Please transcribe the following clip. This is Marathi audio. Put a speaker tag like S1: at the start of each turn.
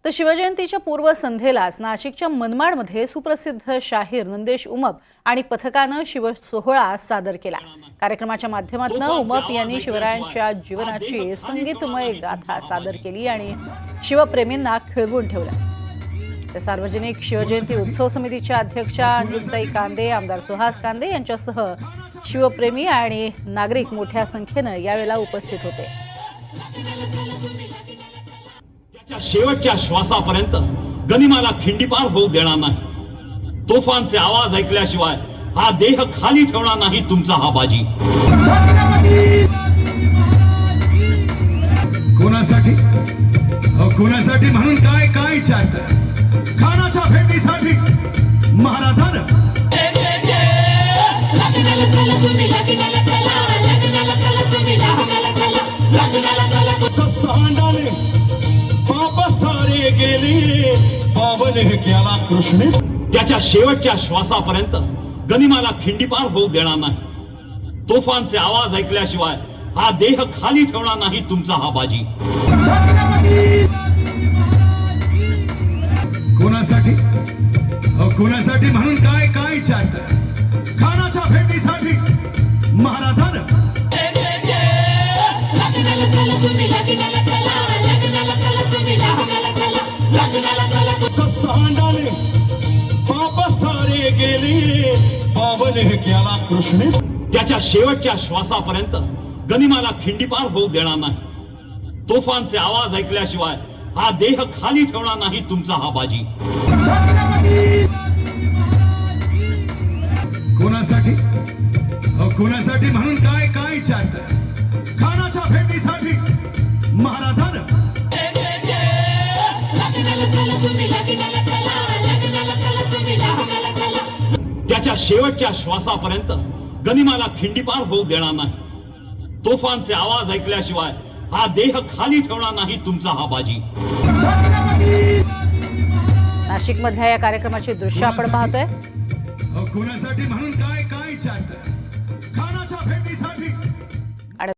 S1: तर शिवजयंतीच्या पूर्वसंध्येलाच नाशिकच्या मनमाडमध्ये सुप्रसिद्ध शाहीर नंदेश उमप आणि पथकानं शिवसोहळा सादर केला। कार्यक्रमाच्या माध्यमातून उमप यांनी शिवरायांच्या जीवनाची संगीतमय गाथा सादर केली आणि शिवप्रेमींना खिळवून ठेवलं। तर सार्वजनिक शिवजयंती उत्सव समितीच्या अध्यक्षा अंजुताई कांदे, आमदार सुहास कांदे यांच्यासह शिवप्रेमी आणि नागरिक मोठ्या संख्येनं यावेळेला उपस्थित होते।
S2: शेवटच्या श्वासापर्यंत गनिमाला खिंडीपार होऊ देणार नाही। तोफांचे आवाज ऐकल्याशिवाय हा देह खाली ठेवणार नाही तुमचा हा बाजी।
S3: कोणासाठी कोणासाठी म्हणून काय काय चालतं? खानाच्या भेटीसाठी महाराजांना सांडाले बाबा सारे गेले बाबले केला कृष्ण।
S2: त्याच्या शेवटच्या श्वासापर्यंत गनिमाला खिंडीपार होऊ देणार नाही। तोफांचे आवाज ऐकल्याशिवाय हा देह खाली ठेवणार नाही तुमचा हा बाजी।
S3: कोणासाठी कोणासाठी म्हणून काय काय चालतं? खानाच्या भेटीसाठी महाराजांना सांडाले बाबा सारे गेले बाबले केला कृष्ण।
S2: त्याच्या शेवटच्या श्वासापर्यंत गनिमाला खिंडीपार होऊ देणार नाही। तोफांचे आवाज ऐकल्याशिवाय हा देह खाली ठेवणार नाही तुमचा हा बाजी।
S3: कोणासाठी कोणासाठी म्हणून काय काय चालतं? खानाच्या भेटीसाठी महाराजांना
S2: त्याच्या शेवटच्या श्वासापर्यंत गनिमाला खिंडीपार होऊ देणार नाही। तोफांचे आवाज ऐकल्याशिवाय हा देह खाली ठेवणार नाही तुमचा हा बाजी।
S1: नाशिक मधल्या या कार्यक्रमाची दृश्य आपण पाहतोय।
S3: कोणासाठी म्हणून काय काय चालतं? खानाच्या भेटीसाठी